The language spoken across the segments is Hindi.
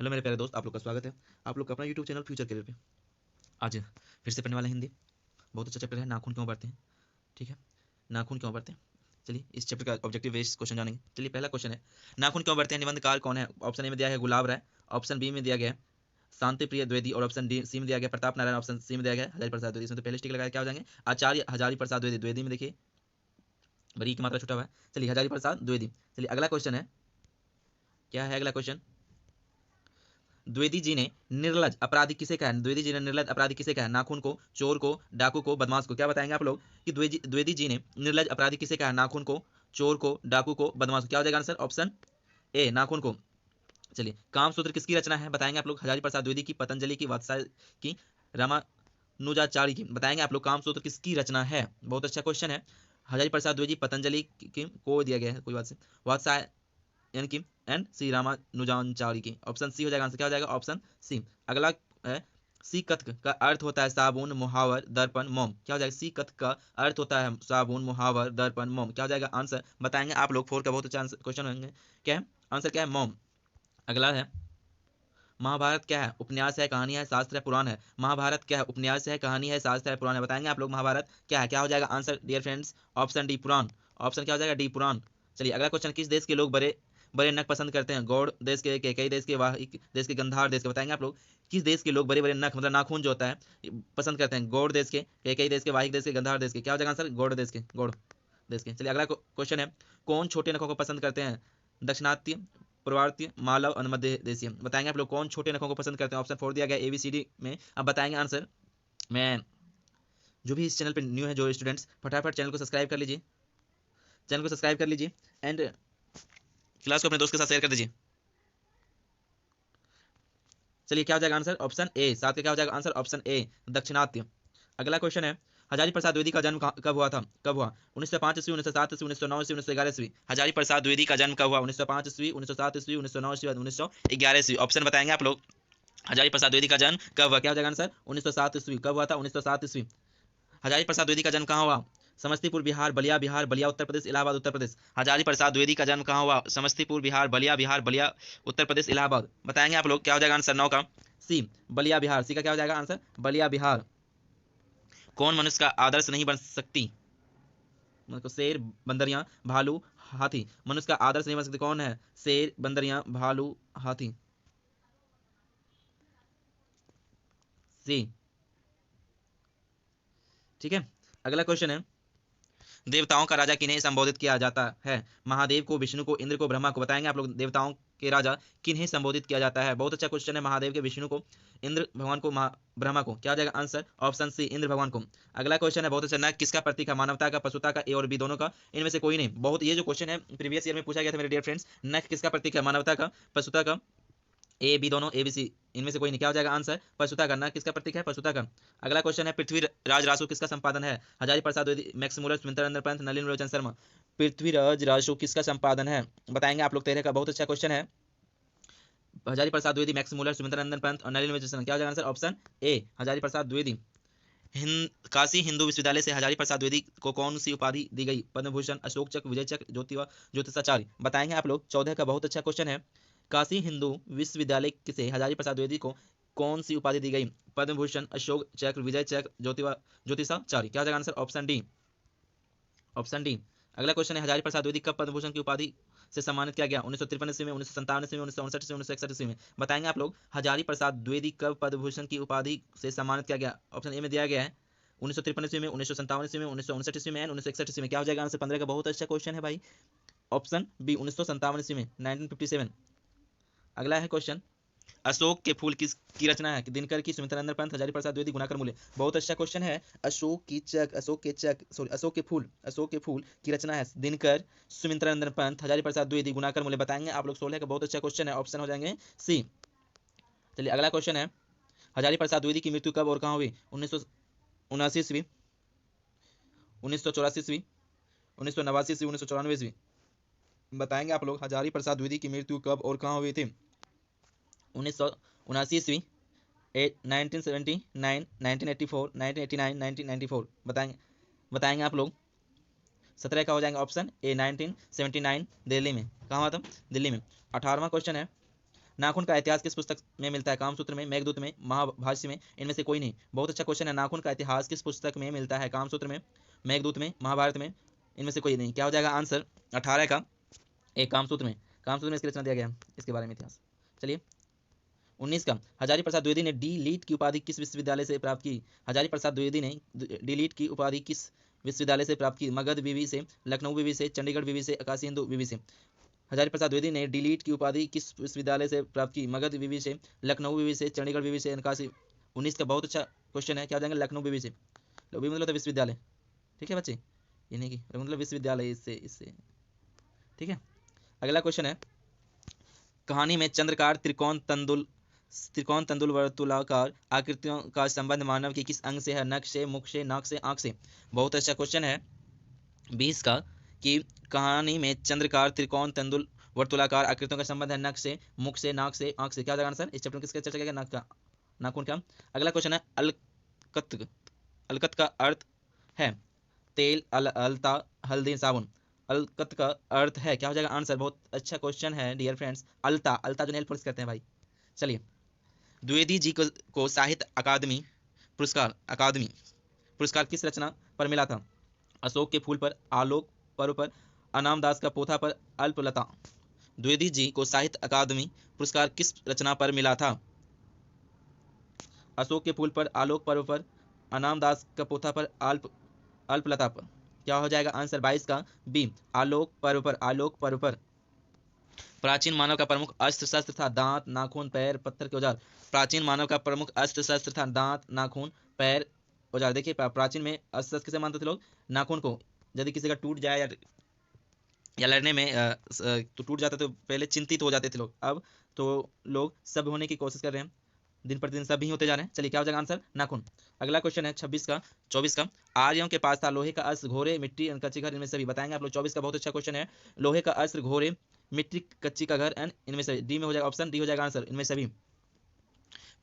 हेलो मेरे प्यारे दोस्त, आप लोग का स्वागत है आप लोग का अपना यूट्यूब चैनल फ्यूचर करियर पे। आज फिर से पढ़ने वाले हैं हिंदी। बहुत अच्छा चैप्टर है, नाखून क्यों बढ़ते हैं। ठीक है, नाखून क्यों बढ़ते हैं। चलिए इस चैप्टर का ऑब्जेक्टिव बेस्ड क्वेश्चन जानेंगे। चलिए पहला क्वेश्चन है, नाखून क्यों बढ़ते हैं निबंधकार कौन है। ऑप्शन ए में दिया है गुलाब राय, ऑप्शन बी में दिया गया है शांति प्रिय द्विवेदी और ऑप्शन डी सी में दिया गया प्रताप नारायण, ऑप्शन सी में दिया गया हजारी प्रसाद द्विवेदी। इसमें तो पहले स्टिक लगाया, क्या हो जाएंगे आचार्य हजारी प्रसाद द्विवेदी। द्विवेदी में देखिए बड़ी की मात्रा छुटा हुआ है। चलिए हजारी प्रसाद द्विवेदी। चलिए अगला क्वेश्चन है, क्या है अगला क्वेश्चन। द्विवेदी जी ने निर्लज अपराधी किसे कहा। द्विवेदी जी ने निर्लज अपराधी किसे कहा। नाखून को, चोर को, डाकू को, बदमाश को। क्या बताएंगे आप लोग कि द्विवेदी जी ने निर्लज अपराधी किसे कहा। नाखून को, चोर को, डाकू को, बदमाश को। क्या हो जाएगा आंसर, ऑप्शन ए नाखून को। चलिए कामसूत्र किसकी रचना है, बताएंगे आप लोग। हजारी प्रसाद द्विवेदी की, पतंजलि की, वात्स्यायन की, रामानुजाचार्य की। बताएंगे आप लोग कामसूत्र किसकी रचना है। बहुत अच्छा क्वेश्चन है। हजारी प्रसाद द्विवेदी, पतंजलि की को दिया गया है, कोई बात से, वात्स्यायन यानी कि एंड श्री रामानुजाचार्य की। ऑप्शन सी हो जाएगा आंसर, क्या हो जाएगा ऑप्शन सी। अगला है, सी कथक का अर्थ होता है साबुन, मुहावर, दर्पण, मोम। क्या हो जाएगा, सी कथक का अर्थ होता है साबुन, मुहावर, दर्पण, मोम। क्या हो जाएगा आंसर, बताएंगे आप लोग। फोर का बहुत अच्छा क्वेश्चन होंगे। क्या है आंसर, क्या है मोम। अगला है, महाभारत क्या है, उपन्यास है, कहानी है, शास्त्र है, पुराण है। महाभारत क्या है, उपन्यास है, कहानी है, शास्त्र है, पुराण है। बताएंगे आप लोग महाभारत क्या है। क्या हो जाएगा answer dear friends, option D पुराण। ऑप्शन क्या हो जाएगा, डी पुराण। चलिए अगला क्वेश्चन, किस देश के लोग बड़े बड़े नख पसंद करते हैं। गौड़ देश के, कई देश के, वाहिक देश के, गंधार देश के। बताएंगे आप लोग किस देश के लोग बड़े बड़े नख मतलब नाखून जो होता है पसंद करते हैं। गौड़ देश के, कई देश के, वाहिक देश के, गंधार देश के। क्या हो जाएगा आंसर, गौड़ देश के, गौड़ देश के। चलिए अगला क्वेश्चन है, कौन छोटे नखों को पसंद करते हैं। दक्षिणात्य, पूर्वार्तीय, मालव और मध्य देशीय। बताएंगे आप लोग कौन छोटे नखों को पसंद करते हैं। ऑप्शन फोर दिया गया ABCD में। अब बताएंगे आंसर। मैं जो भी इस चैनल पे न्यू है, जो स्टूडेंट्स, फटाफट चैनल को सब्सक्राइब कर लीजिए, चैनल को सब्सक्राइब कर लीजिए एंड क्लास को अपने दोस्त के साथ शेयर कर दीजिए। चलिए क्या हो जाएगा आंसर, ऑप्शन ए। साथ का क्या हो जाएगा आंसर, ऑप्शन ए दक्षिणात्य। अगला क्वेश्चन है, हजारी प्रसाद द्विवेदी का जन्म कब हुआ था। कब हुआ, 1905 ईस्वी, 1907 ईस्वी, 1909 ईस्वी, 1911 ईस्वी। हजारी प्रसाद द्विवेदी का जन्म कब हुआ, 1905 ईस्वी, 1907 ईस्वी, 1909 ईस्वी, 1911 ईस्वी। ऑप्शन बताएंगे आप लोग। हजारी प्रसाद द्विवेदी का जन्म कब हुआ, क्या हो जाएगा आंसर, 1907 ईस्वी। कब हुआ था, 1907 ईस्वी। हजारी प्रसाद द्विवेदी का जन्म कहाँ हुआ, समस्तीपुर बिहार, बलिया बिहार, बलिया उत्तर प्रदेश, इलाहाबाद उत्तर प्रदेश। हजारी प्रसाद द्विवेदी का जन्म कहाँ हुआ, समस्तीपुर बिहार, बलिया बिहार, बलिया उत्तर प्रदेश, इलाहाबाद। बताएंगे आप लोग, क्या हो जाएगा आंसर, नौ का सी बलिया बिहार। सी का क्या हो जाएगा आंसर, बलिया बिहार। कौन मनुष्य का आदर्श नहीं बन सकती, मतलब शेर, बंदरियां, भालू, हाथी। मनुष्य का आदर्श नहीं बन सकती, कौन है, शेर, बंदरियां, भालू, हाथी। सी, ठीक है। अगला क्वेश्चन है, देवताओं का राजा किन्हें संबोधित किया जाता है। महादेव को, विष्णु को, इंद्र को, ब्रह्मा को। बताएंगे आप लोग देवताओं के राजा किन्हें संबोधित किया जाता है। बहुत अच्छा क्वेश्चन है। महादेव के, विष्णु को, इंद्र भगवान को, ब्रह्मा को। क्या हो जाएगा आंसर, ऑप्शन सी इंद्र भगवान को। अगला क्वेश्चन है, बहुत अच्छा, नख किसका प्रतीक है, मानवता का, पशुता का, ए और बी दोनों का, इनमें से कोई नहीं। बहुत ये जो क्वेश्चन है प्रीवियस ईयर में पूछा गया था मेरे डियर फ्रेंड्स। नख किसका प्रतीक है, मानवता का, पशुता का, ए बी दोनों, ABC, इनमें से कोई नहीं। क्या हो जाएगा आंसर, पशुता का। नख किसका प्रतीक है, पशुता का। अगला क्वेश्चन है, पृथ्वीराज रासो किसका संपादन है। हजारी प्रसाद द्विवेदी, मैक्स मुलर, सुमित्रा पंत, नलिन लोचन शर्मा। पृथ्वीराज रासो किसका संपादन है, बताएंगे आप लोग। तेरह का बहुत अच्छा क्वेश्चन है। हजारी प्रसाद द्विवेदी, मैक्स मुलर, सुमित्रा पंत और नलिन लोचन शर्मा। क्या हो जाएगा answer, option A Hazari Prasad Dwivedi. Kashi Hindu विश्वविद्यालय से हजारी प्रसाद द्विवेदी को कौन सी उपाधि दी गई, पद्म भूषण, अशोक चक्र, विजय चक्र, ज्योतिषाचार्य। बताएंगे आप लोग। चौदह का बहुत अच्छा क्वेश्चन है, काशी हिंदू विश्वविद्यालय से हजारी प्रसाद द्विवेदी को कौन सी उपाधि दी गई, पद्म भूषण, अशोक चक्र, विजय चक्र, ज्योतिषाचार्य। क्या हो जाएगा answer, option D, option D. अगला क्वेश्चन है, हजारी प्रसाद द्विवेदी कब पद्म भूषण की उपाधि से सम्मानित किया गया, 1953 ईस्वी में, 1957 ईस्वी में, 1959 ईस्वी में, 1961 ईस्वी में। बताएंगे आप लोग हजारी प्रसाद द्विवेदी कब पद्म भूषण की उपाधि से सम्मानित किया गया। ऑप्शन ए में दिया गया है 1953 ईस्वी में, 1957 ईस्वी में, 1959 ईस्वी में, 1961 ईस्वी में। क्या हो जाएगा आंसर, 15 का बहुत अच्छा क्वेश्चन है भाई, ऑप्शन बी 1957 ईस्वी में, 1957। अगला है क्वेश्चन, अशोक के फूल किसकी रचना है, दिनकर की, सुमित्रानंद पंत, हजारी प्रसाद द्विवेदी, गुणाकर मूल्य। बहुत अच्छा क्वेश्चन है। अशोक के फूल की रचना है दिनकर, सुमित्रानंद पंत, हजारी प्रसाद द्विवेदी, गुणाकर मूल्य। बताएंगे आप लोग। 16 का बहुत अच्छा क्वेश्चन है, ऑप्शन हो जाएंगे सी। चलिए अगला क्वेश्चन है, हजारी प्रसाद द्विवेदी की मृत्यु कब और कहाँ हुई, 1979 ईस्वी, 1984 ईस्वी, 1989 ईस्वी, 1994 ईस्वी। बताएंगे आप लोग हजारी प्रसाद द्विवेदी की मृत्यु कब और कहाँ हुई थी, 1979 ईस्वी, 1979, 1984, 1989, 1994। बताएंगे आप लोग। 17 का हो जाएगा ऑप्शन ए 1979, दिल्ली में। कहाँ हुआ था, दिल्ली में। 18वां क्वेश्चन है, नाखून का इतिहास किस पुस्तक में मिलता है? कामसूत्र में, मेघदूत में, महाभाष्य में, इनमें से कोई नहीं। बहुत अच्छा क्वेश्चन है। नाखून का इतिहास किस पुस्तक में मिलता है? कामसूत्र में, मेघदूत में, महाभारत में, इनमें से कोई नहीं। क्या हो जाएगा आंसर 18 का? एक कामसूत्र में। कामसूत्र में इसकी रचना दिया गया है, इसके बारे में इतिहास। चलिए 19 का, हजारी प्रसाद द्विवेदी ने डी लीट की उपाधि किस विश्वविद्यालय से प्राप्त की? हजारी प्रसाद द्विवेदी ने डी लीट की उपाधि किस विश्वविद्यालय से प्राप्त की? मगध विवि से, लखनऊ विवि से, चंडीगढ़ विवि से, काशी हिंदू विवि से। हजारी प्रसाद द्विवेदी ने डी लीट की उपाधि किस विश्वविद्यालय से प्राप्त की? मगध विवि से, लखनऊ विवि से, चंडीगढ़ विवि से, काशी। 19 का बहुत अच्छा क्वेश्चन है। क्या हो जाएंगे? लखनऊ विवि से। विवि मतलब विश्वविद्यालय, ठीक है बच्चे, ये नहीं कि मतलब विश्वविद्यालय, इससे इससे ठीक है। अगला क्वेश्चन है, कहानी में चंद्रकार त्रिकोण तंदुल वर्तुलाकार आकृतियों का संबंध मानव की किस अंग से है? नख से, मुख से, नाक से, आंख से। बहुत अच्छा क्वेश्चन है 20 का, कि कहानी में चंद्रकार त्रिकोण तंदुल वर्तुलाकार आकृतियों का संबंध है नख से, मुख से, नाक से, आंख से। क्या होगा आंसर? इस चैप्टर में किसका चर्चा किया गया? नाक का, नाखून का। अगला क्वेश्चन है, अलकत अलकत का अर्थ है तेल, अलता, हल्दी, साबुन। अलकत का अर्थ है, क्या हो जाएगा आंसर? बहुत अच्छा क्वेश्चन है डियर फ्रेंड्स, अलता। अलता जो नेल पॉलिश करते हैं भाई। चलिए, द्विवेदी जी को साहित्य अकादमी पुरस्कार किस रचना पर मिला था? अशोक के फूल पर, आलोक पर्व पर, अनामदास का पोथा पर, अल्पलता। द्विवेदी जी को साहित्य अकादमी पुरस्कार किस रचना पर मिला था? अशोक के फूल पर, आलोक पर्व पर, अनामदास का पोथा पर, अल्पलता पर। क्या हो जाएगा आंसर 22 का? बी, आलोक पर्व पर। आलोक पर्व पर। प्राचीन मानव का प्रमुख अस्त्र शस्त्र था दांत, नाखून, पैर, पत्थर के औजार। प्राचीन मानव का प्रमुख अस्त्र शस्त्र था दांत, नाखून, पैर, औजार। देखिए प्राचीन में अस्त्र शस्त्र किसे मानते थे लोग? नाखून को। यदि किसी का टूट जाए या लड़ने में तो टूट जाता तो पहले चिंतित हो जाते थे लोग। अब तो लोग सब होने की कोशिश कर रहे हैं, दिन प्रतिदिन सब ही होते जा रहे हैं। चलिए क्या हो जाएगा आंसर? नाखून। अगला क्वेश्चन है 24 का, आर्यों के पास था लोहे का अस्त्र, घोड़े, मिट्टी, कच्ची घर, इनमें से भी बताएंगे आप लोग। 24 का बहुत अच्छा क्वेश्चन है, लोहे का अस्त्र, घोड़े, मिट्टी, कच्ची का घर, एंड इनमें से डी में हो जाएगा ऑप्शन डी हो जाएगा आंसर, इनमें से भी।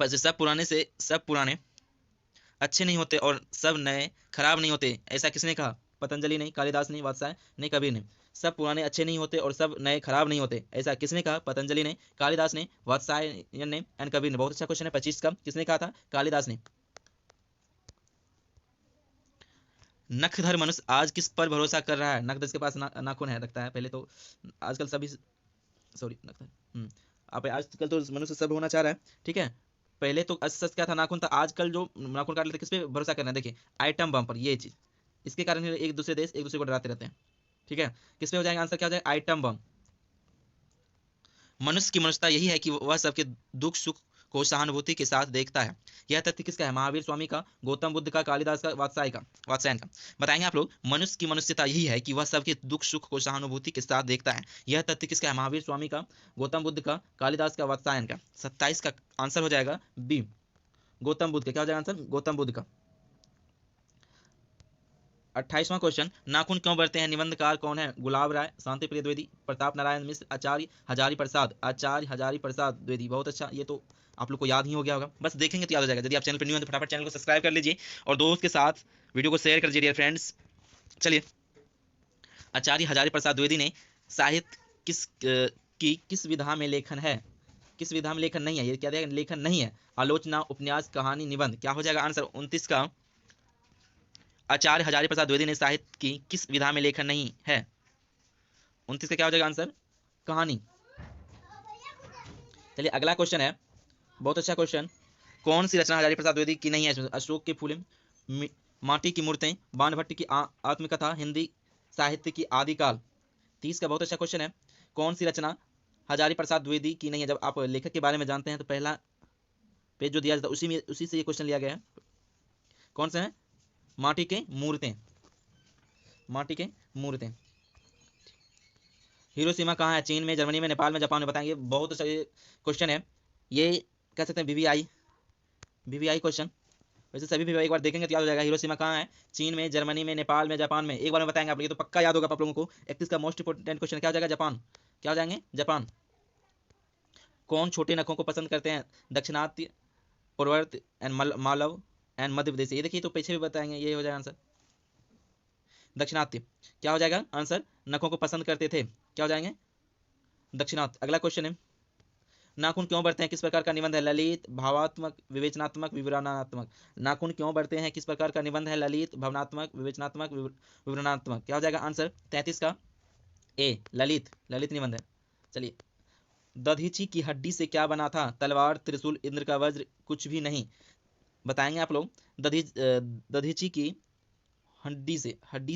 पर सब पुराने अच्छे नहीं होते और सब नए खराब नहीं होते, ऐसा किसने कहा? पतंजलि नहीं, कालिदास नहीं, वात्स्यायन नहीं, कबीर ने। सब पुराने अच्छे नहीं होते और सब नए खराब नहीं होते, ऐसा किसने कहा? पतंजलि ने, कालिदास ने, वात्स्यायन ने, एंड कबीर ने। बहुत अच्छा क्वेश्चन है 25 का, किसने कहा था? कालिदास ने। नखधर मनुष्य आज किस पर भरोसा कर रहा है? नखधर के पास नाखून है, रखता है पहले तो, आजकल सभी, सॉरी नखधर, आप आजकल तो मनुष्य सब होना चाह रहा है, ठीक है। पहले तो सच क्या था? नाखून था। आजकल जो नाखून काट लेते किस पे भरोसा करना है? देखिए आइटम बम पर, ये चीज, इसके कारण एक दूसरे देश एक दूसरे को डराते रहते हैं, ठीक है। किस पे हो जाएगा आंसर? क्या हो जाएगा? Item bomb. मनुष्य की मनुष्यता यही है कि वह सबके दुख सुख को सहानुभूति के साथ देखता है। यह तथ्य किसका है? महावीर स्वामी का, गौतम बुद्ध का, कालिदास का, वात्स्यायन का। बताएंगे आप लोग। मनुष्य की मनुष्यता यही है कि वह सबके दुख सुख को सहानुभूति के साथ देखता है। यह तथ्य किसका है? महावीर स्वामी का, गौतम बुद्ध का, कालिदास का, वात्स्यायन का। 27 का आंसर हो जाएगा बी, गौतम बुद्ध का। क्या हो जाएगा आंसर? गौतम बुद्ध का। 28वां क्वेश्चन, नाखून क्यों बढ़ते हैं? निबंधकार कौन है? गुलाब राय, शांति प्रिय द्विवेदी, प्रताप नारायण मिश्र, आचार्य हजारी प्रसाद द्विवेदी। बहुत अच्छा, ये तो आप लोग को याद ही हो गया होगा, बस देखेंगे तो याद हो जाएगा। यदि आप चैनल पर न्यू हैं तो फटाफट चैनल को सब्सक्राइब कर लीजिए और दोस्त के साथ वीडियो को शेयर कर दीजिए डियर फ्रेंड्स। चलिए, आचार्य हजारी प्रसाद द्विवेदी ने साहित्य किस विधा में लेखन है? किस विधा में लेखन नहीं है? ये क्या देगा? लेखन नहीं है। आलोचना, उपन्यास, कहानी, निबंध। क्या हो जाएगा आंसर? 29 का, आचार्य हजारी प्रसाद द्विवेदी ने साहित्य की किस विधा में लेखन नहीं है? 29 का क्या हो जाएगा आंसर? कहानी। चलिए अगला क्वेश्चन है, बहुत अच्छा क्वेश्चन, कौन सी रचना हजारी प्रसाद द्विवेदी की नहीं है? अशोक के फूले, माटी की मूर्तें, बाणभट्ट की आत्मकथा, हिंदी साहित्य की आदिकाल। 30 का बहुत अच्छा क्वेश्चन है, कौन सी रचना हजारी प्रसाद द्विवेदी की नहीं है? जब आप लेखक के बारे में जानते हैं तो पहला पेज जो दिया जाता है उसी से ये क्वेश्चन लिया गया है। कौन सा है? माटी के मूर्तें। माटी के मूर्तें। हिरोशिमा कहाँ है? चीन में, जर्मनी में, नेपाल में, जापान में। बताएंगे। बहुत अच्छा क्वेश्चन है, ये कह सकते हैं वीवीआई क्वेश्चन। वैसे सभी भी एक बार देखेंगे तो याद हो जाएगा। हिरोशिमा कहाँ है? चीन में, जर्मनी में, नेपाल में, जापान में। एक बार में बताएंगे आप, ये तो पक्का याद होगा आप लोगों को। 31 का मोस्ट इंपोर्टेंट क्वेश्चन क्या हो जाएगा? जापान। क्या हो जाएंगे? जापान। कौन छोटे नखों को पसंद करते हैं? दक्षिणात्य, पूर्ववर्त एंड मालव एंड मध्य प्रदेश। ये देखिए तो पीछे भी बताएंगे, ये हो जाएगा आंसर दक्षिणात्य। क्या हो जाएगा आंसर? नखों को पसंद करते थे। क्या हो जाएंगे? दक्षिणात्य। अगला क्वेश्चन है, नाखून क्यों बढ़ते हैं, किस प्रकार का निबंध है, ललित, भावात्मक, विवेचनात्मक, विवरणात्मक। नाखून क्यों बढ़ते हैं, किस प्रकार का निबंध है, ललित, भावनात्मक, विवेचनात्मक, विवरणात्मक। क्या हो जाएगा आंसर 33 का ए, ललित, ललित निबंध है। चलिए, दधीची की हड्डी से क्या बना था, तलवार, त्रिशूल, इंद्र का वज्र, कुछ भी नहीं। बताएंगे आप लोग। दधीची की हड्डी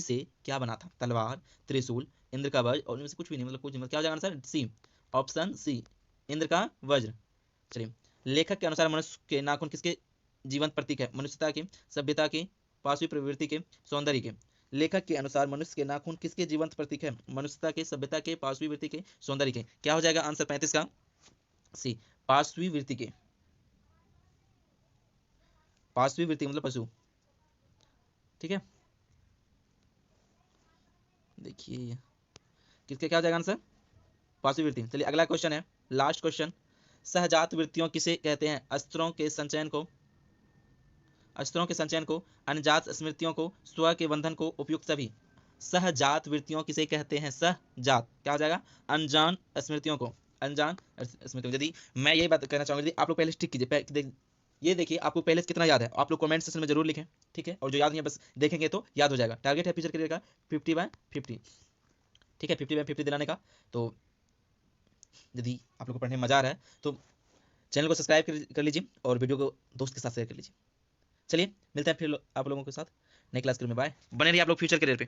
से क्या बना था, तलवार, त्रिशूल, इंद्र का वज्र, और इनमें से कुछ भी नहीं, मतलब कुछ नहीं। क्या हो जाएगा answer C, option C, Indra का वज्र। चलिए, लेखक के अनुसार मनुष्य के नाखून किसके जीवंत प्रतीक है, मनुष्यता के, सभ्यता के, पाशवी प्रवृत्ति के, सौंदर्य के। लेखक के अनुसार मनुष्य के नाखून किसके जीवंत प्रतीक है, मनुष्यता के, सभ्यता के, पाशवी वृत्ति के, सौंदर्य के। क्या हो जाएगा आंसर 35 का सी, पाशवी वृत्ति के। पाशवी वृत्ति मतलब पशु, ठीक है। देखिए किसके क्या हो जाएगा आंसर, पाशवी वृत्ति। चलिए अगला क्वेश्चन है, लास्ट क्वेश्चन। सहजात वृत्तियों किसे कहते हैं, अस्त्रों के संचयन को, अनजात स्मृतियों को, स्व के बंधन को, उपयुक्त सभी। सहजात वृत्तियों किसे कहते हैं, सहजात, क्या हो जाएगा, अनजान स्मृतियों को, अनजान स्मृतियों। यदि मैं यही बात कहना चाहूंगा, यदि आप लोग पहले स्टिक कीजिए, ये देखिए आपको पहले से कितना याद है, आप लोग कमेंट सेक्शन में जरूर लिखें, ठीक है। और जो याद नहीं है बस देखेंगे तो याद हो जाएगा। टारगेट है फ्यूचर करियर का 50/50, ठीक है, 50/50 दिलाने का। तो यदि आप लोग को पढ़ने में मजा आ रहा है तो चैनल को सब्सक्राइब कर लीजिए और वीडियो को दोस्त के साथ शेयर कर लीजिए। चलिए मिलते हैं फिर आप लोगों के साथ नई क्लास में। बाय, बने रहिए आप लोग फ्यूचर करियर पे।